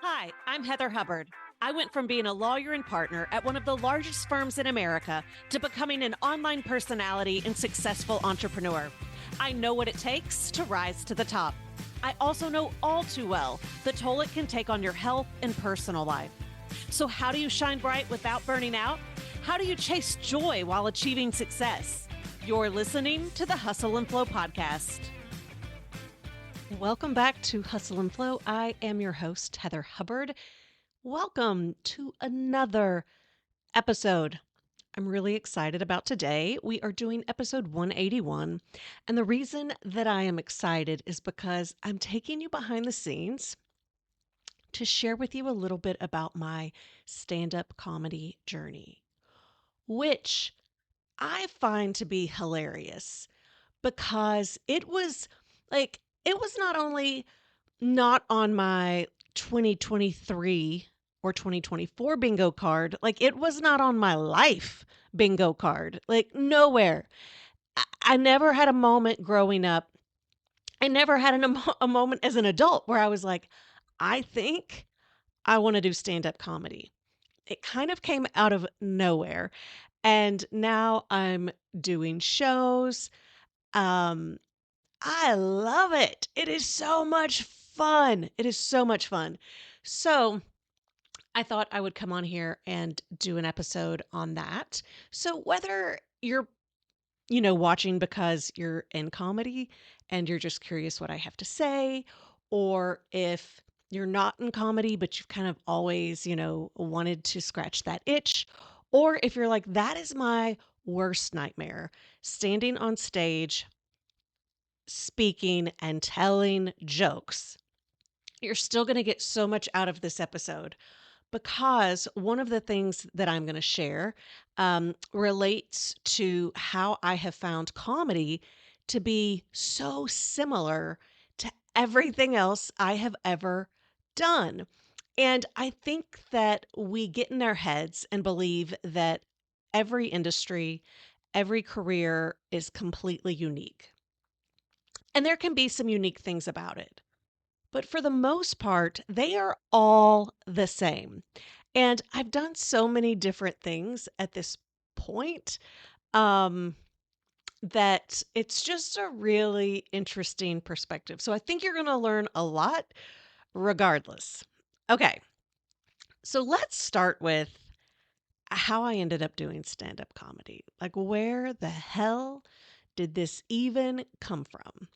Hi, I'm Heather Hubbard. I went from being a lawyer and partner at one of the largest firms in America to becoming an online personality and successful entrepreneur. I know what it takes to rise to the top. I also know all too well the toll it can take on your health and personal life. So, how do you shine bright without burning out? How do you chase joy while achieving success? You're listening to the Hustle and Flow podcast. Welcome back to Hustle and Flow. I am your host, Heather Hubbard. Welcome to another episode. I'm really excited about today. We are doing episode 181. And the reason that I am excited is because I'm taking you behind the scenes to share with you a little bit about my stand-up comedy journey, which I find to be hilarious because it was not only not on my 2023 or 2024 bingo card, like it was not on my life bingo card, like nowhere. I never had a moment growing up. I never had a moment as an adult where I was like, I think I want to do stand up comedy. It kind of came out of nowhere. And now I'm doing shows. Um, I love it. It is so much fun. It is so much fun. So, I thought I would come on here and do an episode on that. So, whether you're, watching because you're in comedy and you're just curious what I have to say, or if you're not in comedy, but you've kind of always, wanted to scratch that itch, or if you're like, that is my worst nightmare, standing on stage speaking and telling jokes, you're still going to get so much out of this episode because one of the things that I'm going to share relates to how I have found comedy to be so similar to everything else I have ever done. And I think that we get in our heads and believe that every industry, every career is completely unique. And there can be some unique things about it. But for the most part, they are all the same. And I've done so many different things at this point um, that it's just a really interesting perspective. So I think you're going to learn a lot regardless. Okay, so let's start with how I ended up doing stand up comedy. Like, where the hell did this even come from?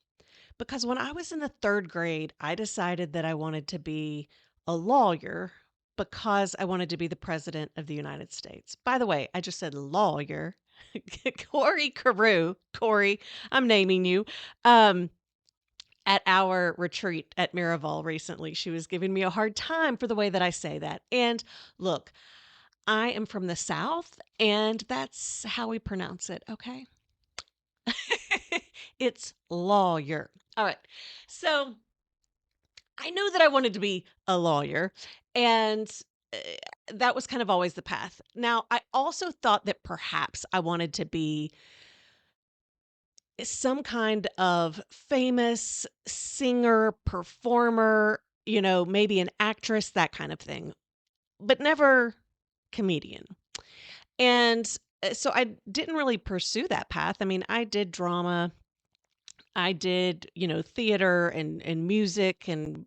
Because when I was in the third grade, I decided that I wanted to be a lawyer because I wanted to be the president of the United States. By the way, I just said lawyer. Corey Carew, Corey, I'm naming you. Um, at our retreat at Miraval recently, she was giving me a hard time for the way that I say that. And look, I am from the South, and that's how we pronounce it, okay? It's lawyer. All right. So I knew that I wanted to be a lawyer, and uh, that was kind of always the path. Now, I also thought that perhaps I wanted to be some kind of famous singer, performer, maybe an actress, that kind of thing, but never comedian. And so I didn't really pursue that path. I mean, I did drama, I did, theater and music and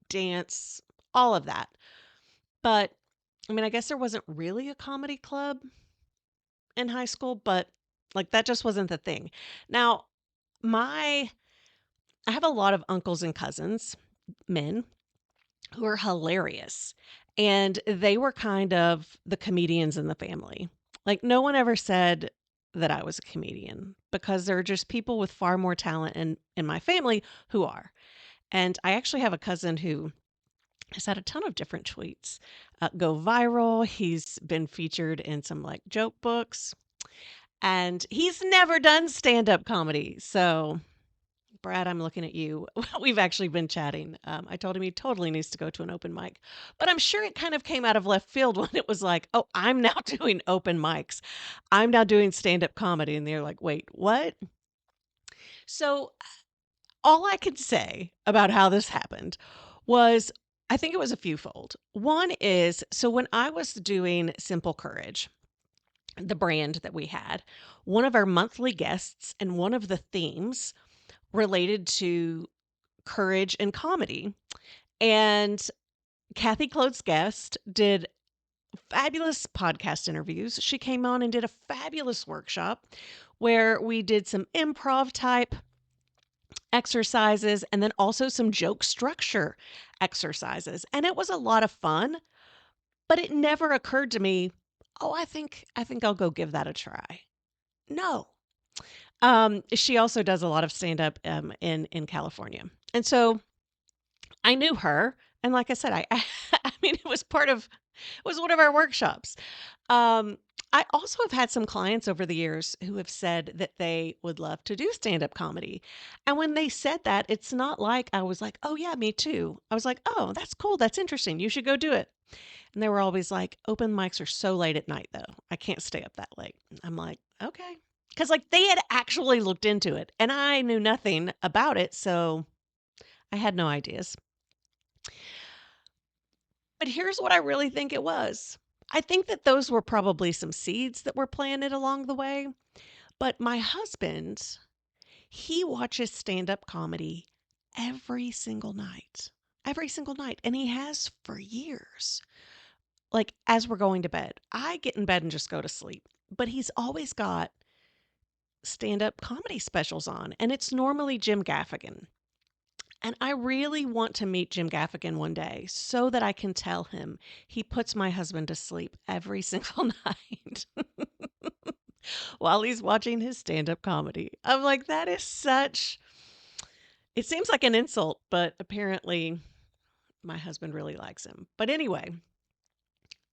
dance, all of that. But I mean, I guess there wasn't really a comedy club in high school, but like that just wasn't the thing. Now, my I have a lot of uncles and cousins, men, who are hilarious. And they were kind of the comedians in the family. Like no one ever said that I was a comedian because there are just people with far more talent in my family who are. And I actually have a cousin who has had a ton of different tweets go viral. He's been featured in some like joke books, and he's never done stand up comedy. So, Brad, I'm looking at you. We've actually been chatting. I told him he totally needs to go to an open mic, but I'm sure it kind of came out of left field when it was like, oh, I'm now doing open mics. I'm now doing stand up comedy. And they're like, wait, what? So, all I could say about how this happened was I think it was a fewfold. One is, so when I was doing Simple Courage, the brand that we had, one of our monthly guests and one of the themes related to courage and comedy. And Kathy Clode's guest did fabulous podcast interviews. She came on and did a fabulous workshop where we did some improv type exercises and then also some joke structure exercises. And it was a lot of fun, but it never occurred to me, oh, I think I'll go give that a try. No. She also does a lot of stand up in California. And so I knew her, and like I said, I mean, it was one of our workshops. Um, I also have had some clients over the years who have said that they would love to do stand-up comedy. And when they said that, it's not like I was like, "Oh yeah, me too." I was like, "Oh, that's cool. That's interesting. You should go do it." And they were always like, "Open mics are so late at night though. I can't stay up that late." I'm like, "Okay." Cuz like they had actually looked into it and I knew nothing about it, so I had no ideas. But here's what I really think it was. I think that those were probably some seeds that were planted along the way. But my husband, he watches stand up comedy every single night. Every single night. And he has for years. Like as we're going to bed, I get in bed and just go to sleep. But he's always got stand up comedy specials on. And it's normally Jim Gaffigan. And I really want to meet Jim Gaffigan one day so that I can tell him he puts my husband to sleep every single night while he's watching his stand up comedy. I'm like, that is such, it seems like an insult, but apparently my husband really likes him. But anyway,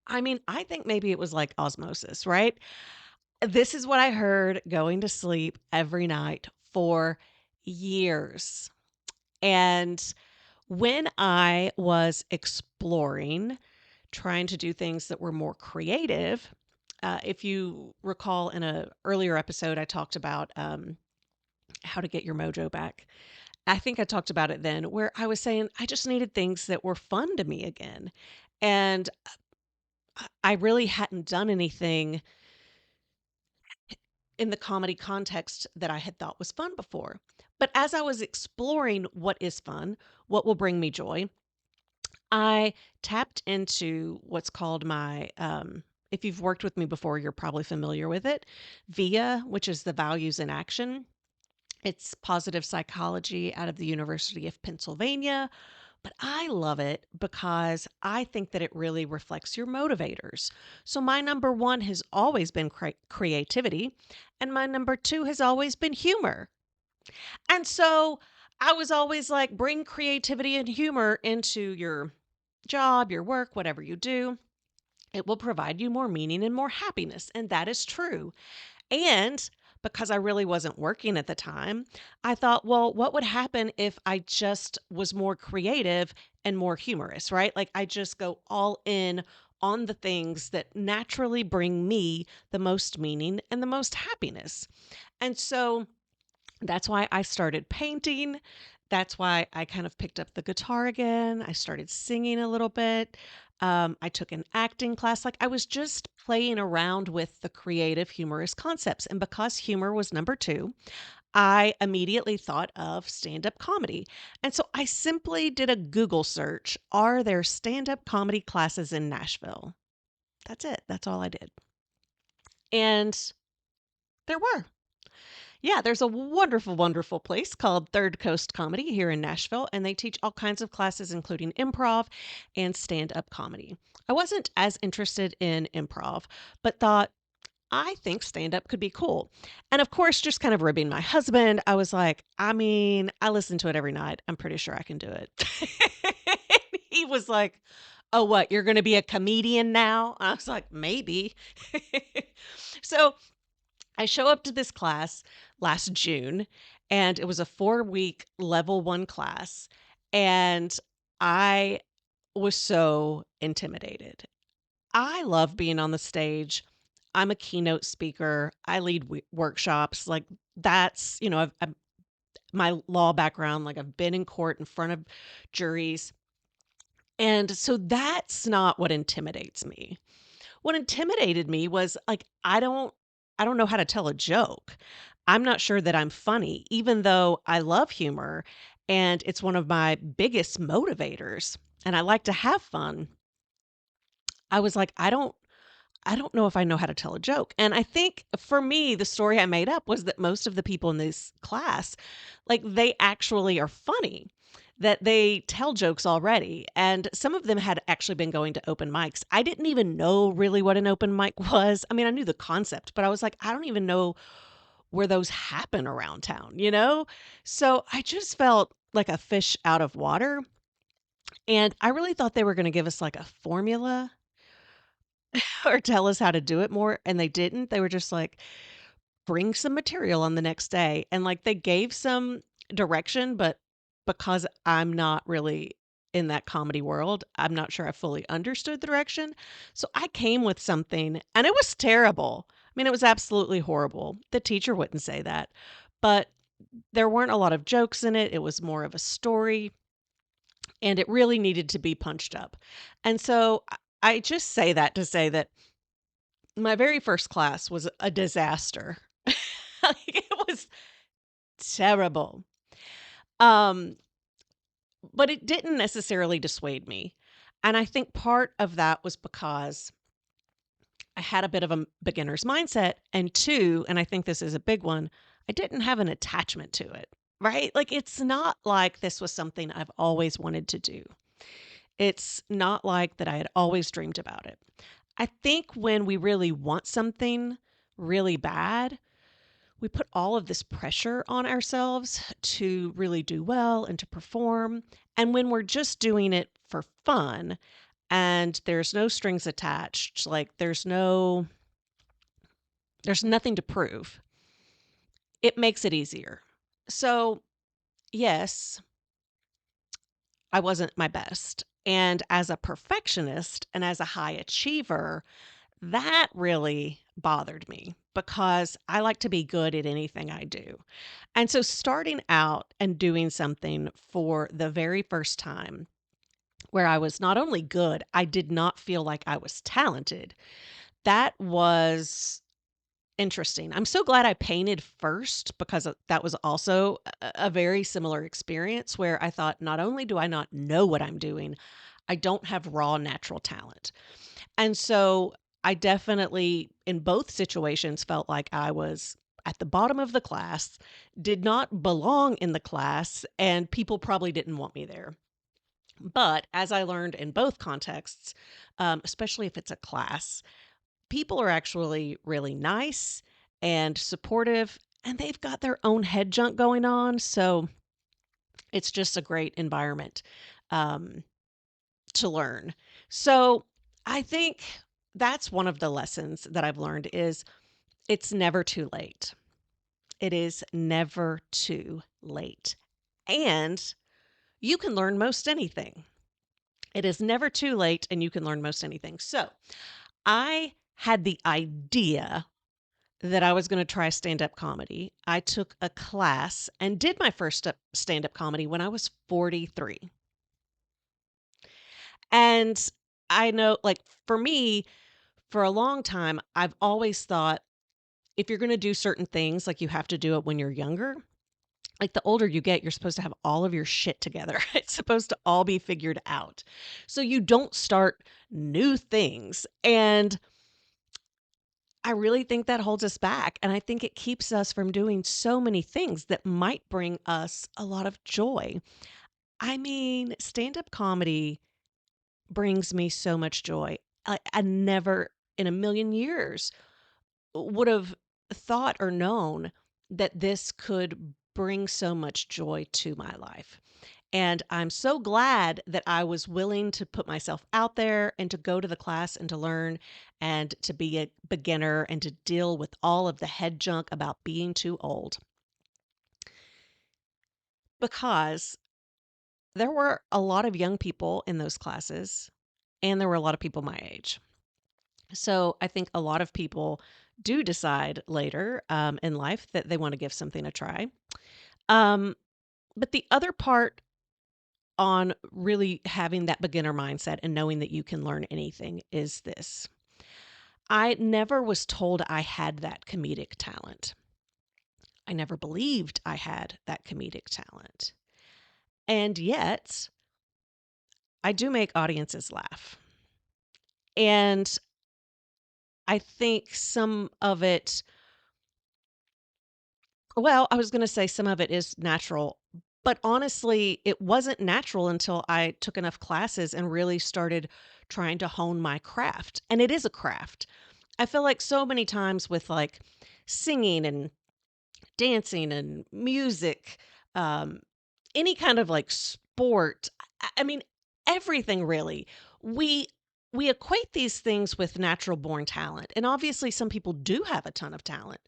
I mean, I think maybe it was like osmosis, right? This is what I heard going to sleep every night for years. And when I was exploring, trying to do things that were more creative, if you recall in a earlier episode, I talked about how to get your mojo back. I think I talked about it then, where I was saying I just needed things that were fun to me again. And I really hadn't done anything in the comedy context that I had thought was fun before. But as I was exploring what is fun, what will bring me joy, I tapped into what's called my, if you've worked with me before, you're probably familiar with it, VIA, which is the Values in Action. It's positive psychology out of the University of Pennsylvania, but I love it because I think that it really reflects your motivators. So my number one has always been creativity, and my number two has always been humor. And so I was always like, bring creativity and humor into your job, your work, whatever you do. It will provide you more meaning and more happiness. And that is true. And because I really wasn't working at the time, I thought, well, what would happen if I just was more creative and more humorous, right? Like I just go all in on the things that naturally bring me the most meaning and the most happiness. And so that's why I started painting. That's why I kind of picked up the guitar again. I started singing a little bit. I took an acting class. Like I was just playing around with the creative, humorous concepts. And because humor was number two, I immediately thought of stand up comedy. And so I simply did a Google search. Are there stand up comedy classes in Nashville? That's it. That's all I did. And there were. Yeah, there's a wonderful, wonderful place called Third Coast Comedy here in Nashville, and they teach all kinds of classes, including improv and stand up comedy. I wasn't as interested in improv, but thought, I think stand up could be cool. And of course, just kind of ribbing my husband, I was like, I mean, I listen to it every night. I'm pretty sure I can do it. He was like, oh, what? You're going to be a comedian now? I was like, maybe. So I show up to this class last June, and it was a 4-week level one class. And I was so intimidated. I love being on the stage. I'm a keynote speaker. I lead workshops. Like that's, I've my law background, like I've been in court in front of juries. And so that's not what intimidates me. What intimidated me was like I don't know how to tell a joke. I'm not sure that I'm funny even though I love humor and it's one of my biggest motivators and I like to have fun. I was like I don't know if I know how to tell a joke. And I think for me, the story I made up was that most of the people in this class, like they actually are funny, that they tell jokes already. And some of them had actually been going to open mics. I didn't even know really what an open mic was. I mean, I knew the concept, but I was like, I don't even know where those happen around town, you know? So I just felt like a fish out of water. And I really thought they were going to give us like a formula or tell us how to do it more. And they didn't. They were just like, bring some material on the next day. And like they gave some direction, but because I'm not really in that comedy world, I'm not sure I fully understood the direction. So I came with something and it was terrible. I mean, it was absolutely horrible. The teacher wouldn't say that, but there weren't a lot of jokes in it. It was more of a story and it really needed to be punched up. And so I just say that to say that my very first class was a disaster. Like, it was terrible. Um, but it didn't necessarily dissuade me. And I think part of that was because I had a bit of a beginner's mindset. And two, and I think this is a big one, I didn't have an attachment to it, right? Like, it's not like this was something I've always wanted to do. It's not like that I had always dreamed about it. I think when we really want something really bad, we put all of this pressure on ourselves to really do well and to perform. And when we're just doing it for fun and there's no strings attached, like there's nothing to prove, it makes it easier. So, yes, I wasn't my best. And as a perfectionist and as a high achiever, that really bothered me because I like to be good at anything I do. And so starting out and doing something for the very first time where I was not only good, I did not feel like I was talented. That was interesting. I'm so glad I painted first because that was also a very similar experience where I thought, not only do I not know what I'm doing, I don't have raw natural talent. And so I definitely, in both situations, felt like I was at the bottom of the class, did not belong in the class, and people probably didn't want me there. But as I learned in both contexts, especially if it's a class, people are actually really nice and supportive, and they've got their own head junk going on. So it's just a great environment. Um, to learn. So, I think that's one of the lessons that I've learned is it's never too late. It is never too late. And you can learn most anything. It is never too late and you can learn most anything. So, I had the idea that I was going to try stand up comedy. I took a class and did my first stand up comedy when I was 43. And I know, like, for me, for a long time, I've always thought if you're gonna do certain things, like, you have to do it when you're younger. Like, the older you get, you're supposed to have all of your shit together. It's supposed to all be figured out. So you don't start new things, and I really think that holds us back, and I think it keeps us from doing so many things that might bring us a lot of joy. I mean, stand-up comedy brings me so much joy. I never in a million years would have thought or known that this could bring so much joy to my life. And I'm so glad that I was willing to put myself out there and to go to the class and to learn and to be a beginner and to deal with all of the head junk about being too old. Because there were a lot of young people in those classes and there were a lot of people my age. So I think a lot of people do decide later in life that they want to give something a try. Um, but the other part on really having that beginner mindset and knowing that you can learn anything is this. I never was told I had that comedic talent. I never believed I had that comedic talent. And yet, I do make audiences laugh. And I think some of it, well, I was going to say some of it is natural, but honestly, it wasn't natural until I took enough classes and really started trying to hone my craft. And it is a craft. I feel like so many times with like singing and dancing and music, um, any kind of like sport, I mean, everything really. We we equate these things with natural born talent. And obviously some people do have a ton of talent.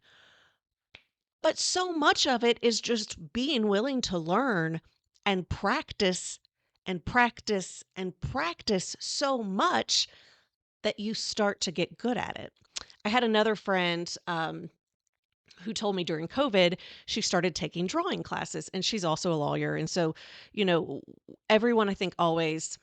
But so much of it is just being willing to learn and practice and practice and practice so much that you start to get good at it. I had another friend who told me during COVID, she started taking drawing classes, and she's also a lawyer. And so, you know, everyone I think always,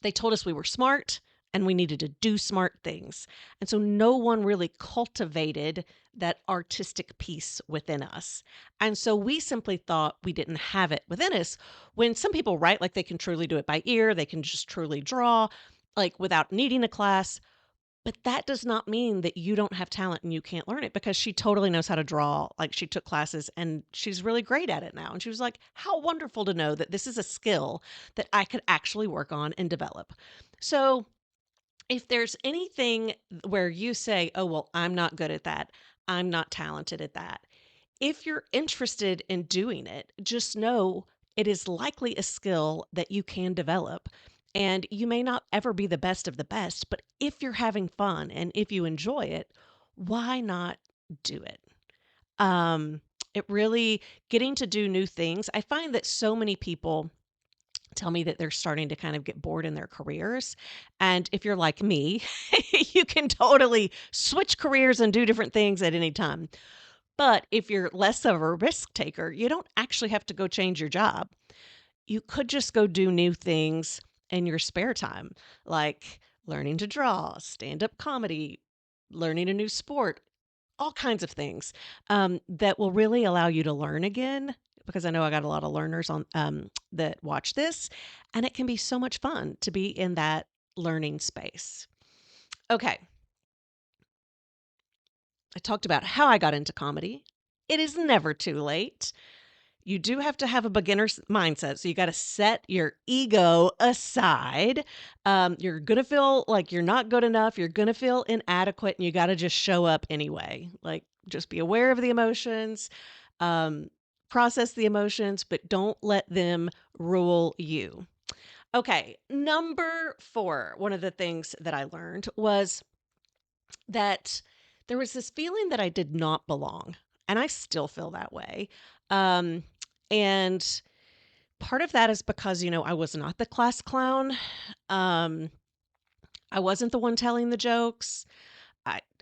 they told us we were smart and we needed to do smart things. And so no one really cultivated that artistic piece within us. And so we simply thought we didn't have it within us. When some people write like they can truly do it by ear, they can just truly draw like without needing a class. But that does not mean that you don't have talent and you can't learn it, because she totally knows how to draw. Like she took classes and she's really great at it now. And she was like, how wonderful to know that this is a skill that I could actually work on and develop. So if there's anything where you say, oh, well, I'm not good at that, I'm not talented at that, if you're interested in doing it, just know it is likely a skill that you can develop. And you may not ever be the best of the best, but if you're having fun and if you enjoy it, why not do it? Um, it really, getting to do new things. I find that so many people tell me that they're starting to kind of get bored in their careers. And if you're like me, you can totally switch careers and do different things at any time. But if you're less of a risk taker, you don't actually have to go change your job. You could just go do new things in your spare time, like learning to draw, stand up comedy, learning a new sport, all kinds of things that will really allow you to learn again. Because I know I got a lot of learners on that watch this, and it can be so much fun to be in that learning space. Okay, I talked about how I got into comedy. It is never too late. You do have to have a beginner's mindset. So you got to set your ego aside. You're going to feel like you're not good enough. You're going to feel inadequate, and you got to just show up anyway. Like, just be aware of the emotions, um, process the emotions, but don't let them rule you. Okay. Number 4, one of the things that I learned was that there was this feeling that I did not belong. And I still feel that way. Um, and part of that is because, I was not the class clown. Um, I wasn't the one telling the jokes.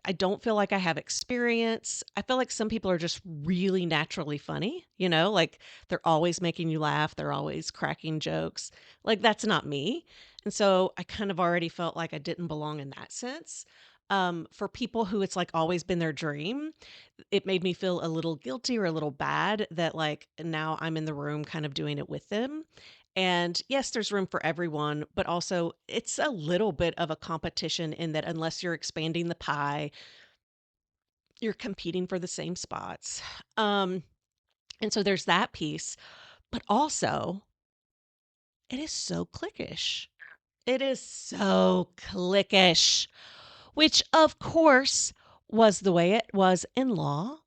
I don't feel like I have experience. I feel like some people are just really naturally funny, like they're always making you laugh, they're always cracking jokes. Like that's not me. And so I kind of already felt like I didn't belong in that sense. For people who it's like always been their dream, it made me feel a little guilty or a little bad that like now I'm in the room kind of doing it with them. And yes, there's room for everyone, but also it's a little bit of a competition in that unless you're expanding the pie, you're competing for the same spots. Um, and so there's that piece, but also it is so cliquish. It is so cliquish, which of course was the way it was in law.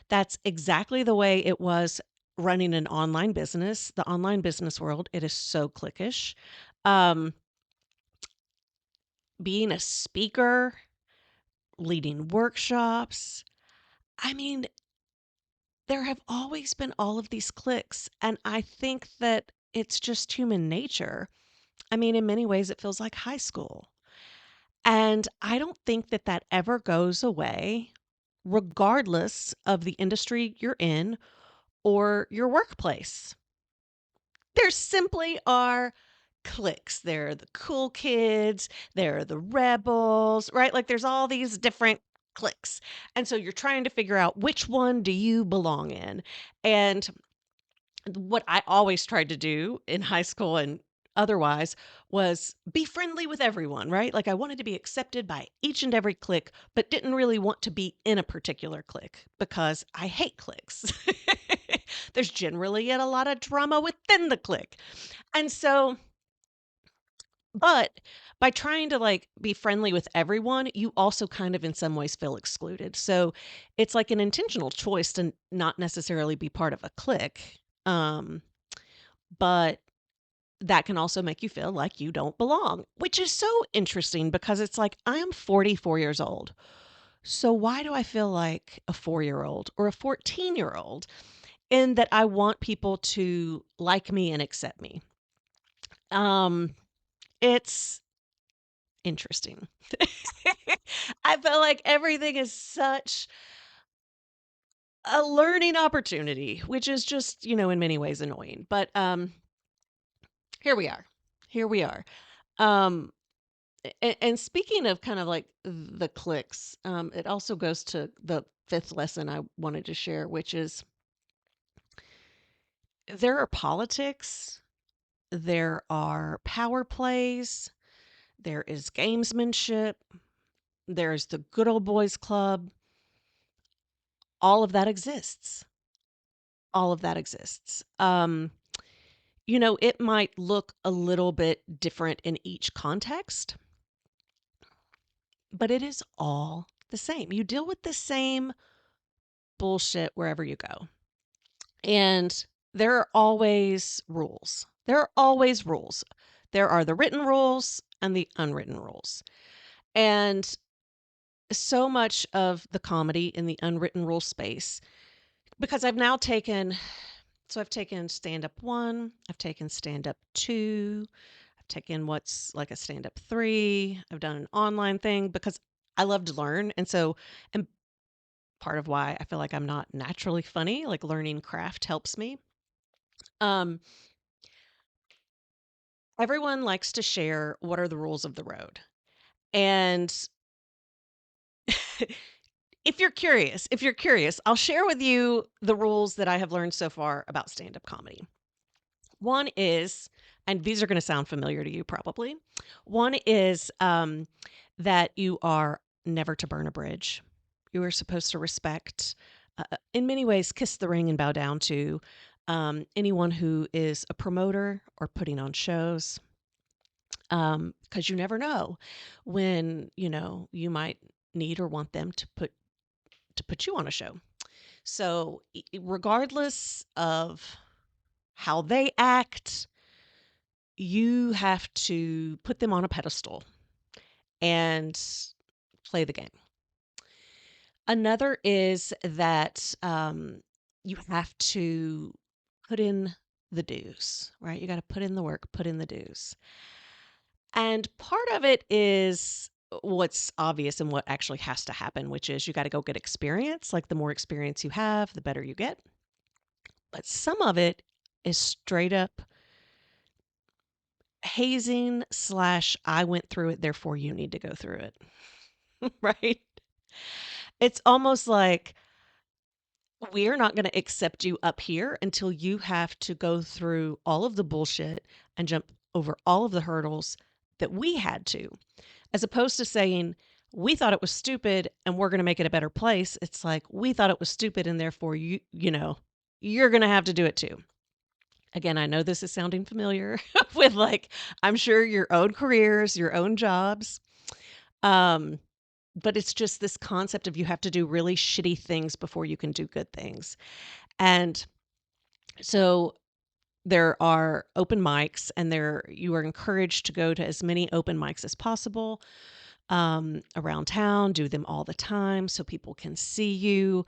That's exactly the way it was running an online business. The online business world, it is so cliquish. Um, being a speaker, leading workshops. I mean, there have always been all of these cliques, and I think that it's just human nature. I mean, in many ways, it feels like high school. And I don't think that that ever goes away, regardless of the industry you're in or your workplace. There simply are cliques. There are the cool kids, there are the rebels, right? Like there's all these different cliques. And so you're trying to figure out which one do you belong in. And what I always tried to do in high school and otherwise was be friendly with everyone, right? Like I wanted to be accepted by each and every clique, but didn't really want to be in a particular clique because I hate cliques. There's generally a lot of drama within the clique. And so, but by trying to like be friendly with everyone, you also kind of in some ways feel excluded. So it's like an intentional choice to not necessarily be part of a clique. Um, but that can also make you feel like you don't belong, which is so interesting because it's like I am 44 years old. So why do I feel like a 4-year-old or a 14-year-old in that I want people to like me and accept me? Um, it's interesting. I feel like everything is such a learning opportunity, which is just, in many ways annoying. But here we are. Here we are. Um and speaking of kind of like the clicks, it also goes to the fifth lesson I wanted to share, which is there are politics, there are power plays, there is gamesmanship, there's the good old boys club. All of that exists. All of that exists. It might look a little bit different in each context, but it is all the same. You deal with the same bullshit wherever you go. And there are always rules. There are always rules. There are the written rules and the unwritten rules. And so much of the comedy in the unwritten rule space, because I've taken stand up one, I've taken stand up two, I've taken what's like a stand up three, I've done an online thing because I love to learn. And part of why I feel like I'm not naturally funny, like learning craft helps me. Um, Everyone likes to share what are the rules of the road. And if you're curious, I'll share with you the rules that I have learned so far about stand-up comedy. One is, and these are going to sound familiar to you probably. One is that you are never to burn a bridge. You are supposed to respect, in many ways, kiss the ring and bow down to anyone who is a promoter or putting on shows. Because you never know when, you might need or want them to put you on a show. So, regardless of how they act, you have to put them on a pedestal and play the game. Another is that you have to put in the dues, right? You got to put in the work, put in the dues. And part of it is what's obvious and what actually has to happen, which is you got to go get experience. Like the more experience you have, the better you get. But some of it is straight up hazing slash I went through it, therefore you need to go through it. Right? It's almost like we're not going to accept you up here until you have to go through all of the bullshit and jump over all of the hurdles that we had to. As opposed to saying, we thought it was stupid and we're going to make it a better place. It's like, we thought it was stupid and therefore you're going to have to do it too. Again, I know this is sounding familiar with like, I'm sure your own careers, your own jobs. Um, but it's just this concept of you have to do really shitty things before you can do good things. And so there are open mics and you are encouraged to go to as many open mics as possible around town, do them all the time so people can see you.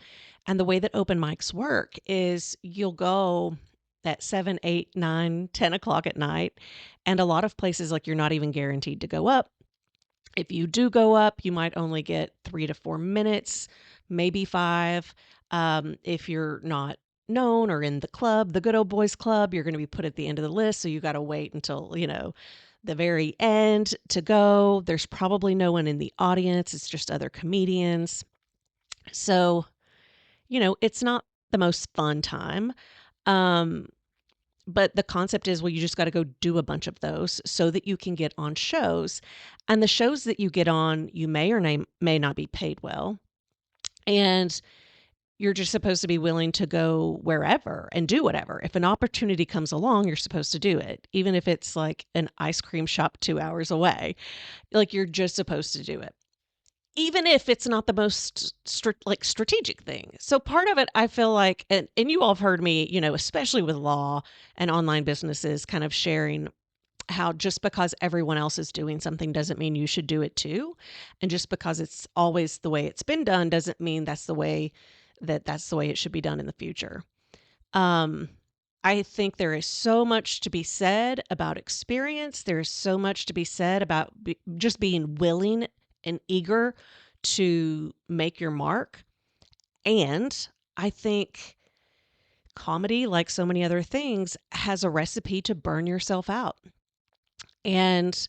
And the way that open mics work is you'll go at 7, 8, 9, 10 o'clock at night. And a lot of places, like you're not even guaranteed to go up. If you do go up, you might only get 3 to 4 minutes, maybe 5, if you're not known or in the club, the good old boys club, you're going to be put at the end of the list. So you got to wait until, the very end to go. There's probably no one in the audience. It's just other comedians. So, it's not the most fun time. Um, but the concept is, well, you just got to go do a bunch of those so that you can get on shows. And the shows that you get on, you may or may not be paid well. And you're just supposed to be willing to go wherever and do whatever. If an opportunity comes along, you're supposed to do it, even if it's like an ice cream shop 2 hours away. Like, you're just supposed to do it, even if it's not the most strategic thing. So part of it, I feel like, and you all have heard me, especially with law and online businesses, kind of sharing how just because everyone else is doing something doesn't mean you should do it too. And just because it's always the way it's been done doesn't mean that's the way it should be done in the future. Um, I think there is so much to be said about experience. There is so much to be said about just being willing and eager to make your mark. And I think comedy, like so many other things, has a recipe to burn yourself out and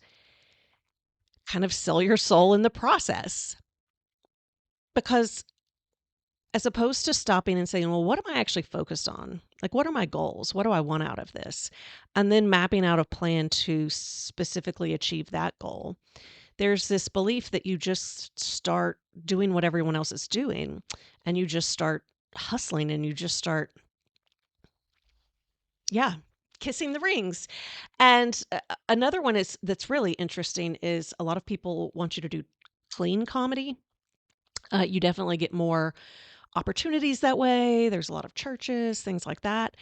kind of sell your soul in the process. Because as opposed to stopping and saying, well, what am I actually focused on? Like, what are my goals? What do I want out of this? And then mapping out a plan to specifically achieve that goal. There's this belief that you just start doing what everyone else is doing, and you just start hustling, and you just start, yeah, kissing the rings. And another one is that's really interesting is a lot of people want you to do clean comedy. You definitely get more opportunities that way. There's a lot of churches, things like that.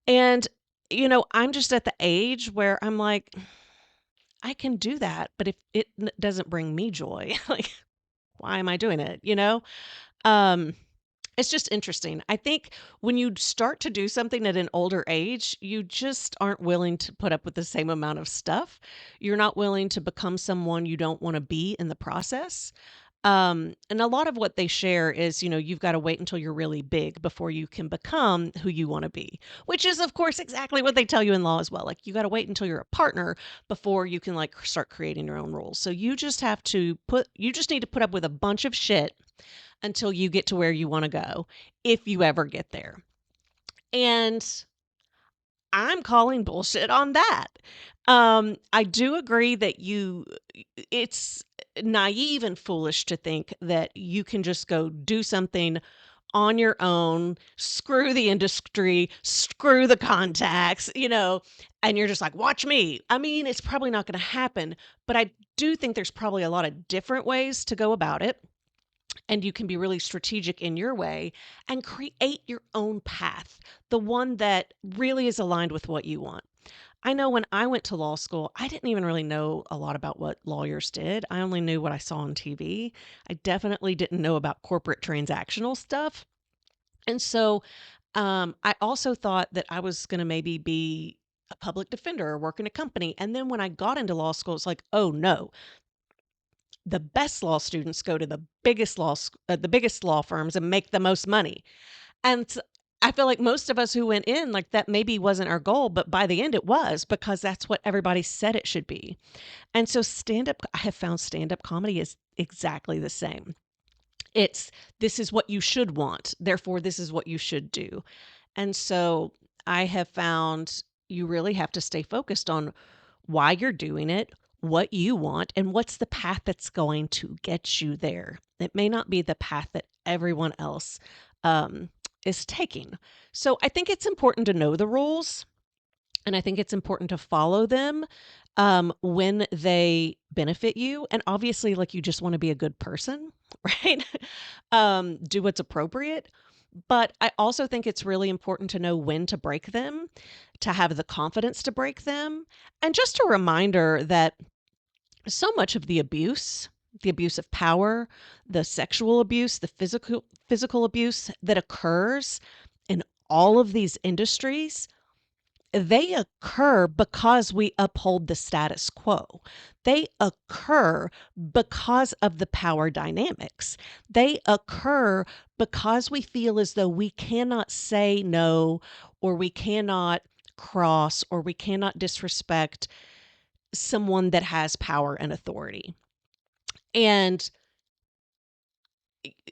And, I'm just at the age where I'm like, I can do that, but if it doesn't bring me joy, like, why am I doing it? Um, it's just interesting. I think when you start to do something at an older age, you just aren't willing to put up with the same amount of stuff. You're not willing to become someone you don't want to be in the process. And a lot of what they share is, you've got to wait until you're really big before you can become who you want to be, which is, of course, exactly what they tell you in law as well. Like, you got to wait until you're a partner before you can like start creating your own rules. So you just need to put up with a bunch of shit until you get to where you want to go, if you ever get there. And I'm calling bullshit on that. I do agree that it's naive and foolish to think that you can just go do something on your own, screw the industry, screw the contacts, and you're just like, watch me. I mean, it's probably not going to happen, but I do think there's probably a lot of different ways to go about it. And you can be really strategic in your way and create your own path, the one that really is aligned with what you want. I know when I went to law school, I didn't even really know a lot about what lawyers did. I only knew what I saw on TV. I definitely didn't know about corporate transactional stuff. And so I also thought that I was going to maybe be a public defender or work in a company. And then when I got into law school, it's like, oh no, the best law students go to the biggest law firms and make the most money. And I feel like most of us who went in, like, that maybe wasn't our goal, but by the end it was, because that's what everybody said it should be. And so I have found stand up comedy is exactly the same. It's, this is what you should want, therefore this is what you should do. And so I have found you really have to stay focused on why you're doing it, what you want, and what's the path that's going to get you there. It may not be the path that everyone else um, is taking. So I think it's important to know the rules, and I think it's important to follow them when they benefit you. And obviously, like, you just want to be a good person, right? Do what's appropriate. But I also think it's really important to know when to break them, to have the confidence to break them. And just a reminder that so much of the abuse of power, the sexual abuse, the physical abuse that occurs in all of these industries they occur because we uphold the status quo. They occur because of the power dynamics. They occur because we feel as though we cannot say no, or we cannot cross, or we cannot disrespect someone that has power and authority. And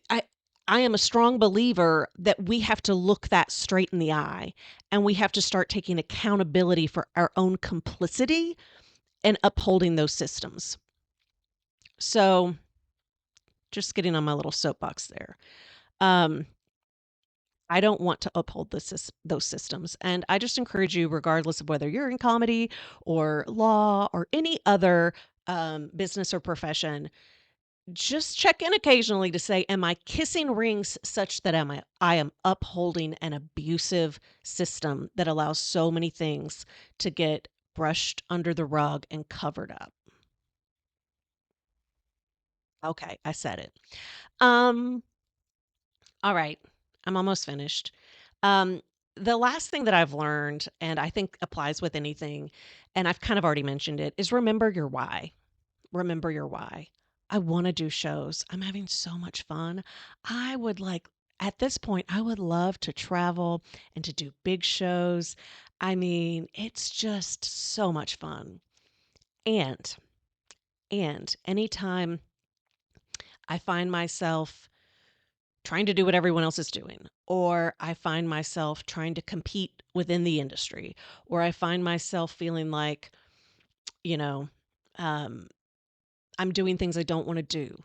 I I am a strong believer that we have to look that straight in the eye, and we have to start taking accountability for our own complicity and upholding those systems. So, just getting on my little soapbox there. Um, I don't want to uphold those systems, and I just encourage you, regardless of whether you're in comedy or law or any other business or profession, just check in occasionally to say, am I kissing rings such that I am upholding an abusive system that allows so many things to get brushed under the rug and covered up? Okay, I said it. Um, all right. I'm almost finished. Um, the last thing that I've learned, and I think applies with anything, and I've kind of already mentioned it, is remember your why. Remember your why. I want to do shows. I'm having so much fun. I would like, at this point, I would love to travel and to do big shows. I mean, it's just so much fun. And, and anytime I find myself trying to do what everyone else is doing, or I find myself trying to compete within the industry, or I find myself feeling like, you know, um, I'm doing things I don't want to do,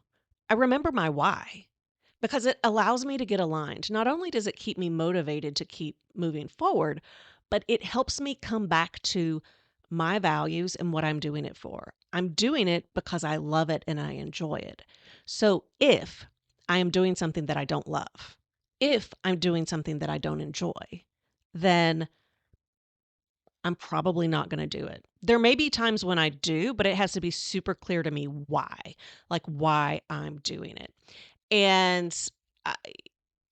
I remember my why, because it allows me to get aligned. Not only does it keep me motivated to keep moving forward, but it helps me come back to my values and what I'm doing it for. I'm doing it because I love it and I enjoy it. So if I am doing something that I don't love, if I'm doing something that I don't enjoy, then I'm probably not going to do it. There may be times when I do, but it has to be super clear to me why, like why I'm doing it. And I,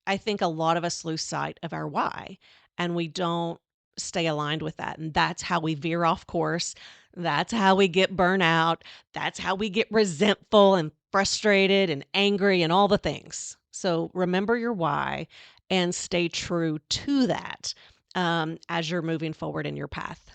I think a lot of us lose sight of our why, and we don't stay aligned with that. And that's how we veer off course. That's how we get burnout. That's how we get resentful and frustrated and angry and all the things. So remember your why and stay true to that as you're moving forward in your path.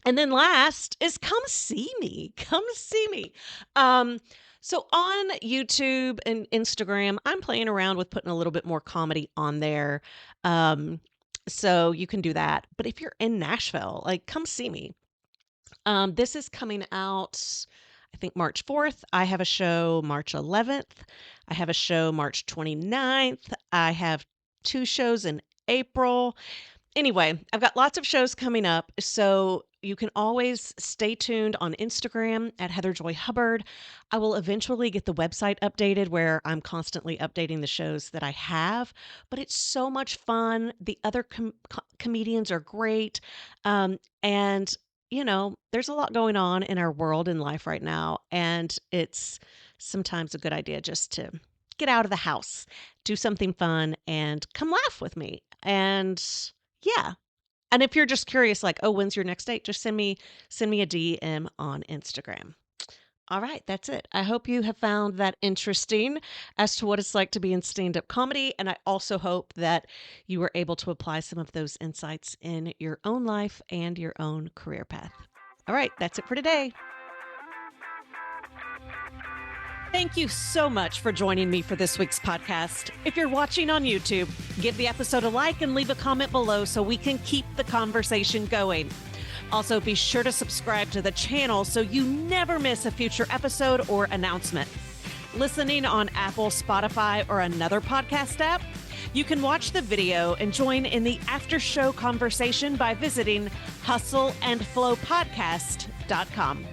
And then last is come see me. Come see me. Um, so on YouTube and Instagram, I'm playing around with putting a little bit more comedy on there. Um, so you can do that. But if you're in Nashville, like come see me. This is coming out, I think, March 4th. I have a show March 11th. I have a show March 29th. I have two shows in April. Anyway, I've got lots of shows coming up, so you can always stay tuned on Instagram at Heather Joy Hubbard. I will eventually get the website updated where I'm constantly updating the shows that I have, but it's so much fun. The other comedians are great. And, there's a lot going on in our world and life right now, and it's sometimes a good idea just to get out of the house, do something fun, and come laugh with me. And yeah. And if you're just curious, like, oh, when's your next date? Just send me a DM on Instagram. All right, that's it. I hope you have found that interesting as to what it's like to be in stand-up comedy. And I also hope that you were able to apply some of those insights in your own life and your own career path. All right, that's it for today. Thank you so much for joining me for this week's podcast. If you're watching on YouTube, give the episode a like and leave a comment below so we can keep the conversation going. Also, be sure to subscribe to the channel so you never miss a future episode or announcement. Listening on Apple, Spotify, or another podcast app, you can watch the video and join in the after-show conversation by visiting hustleandflowpodcast.com.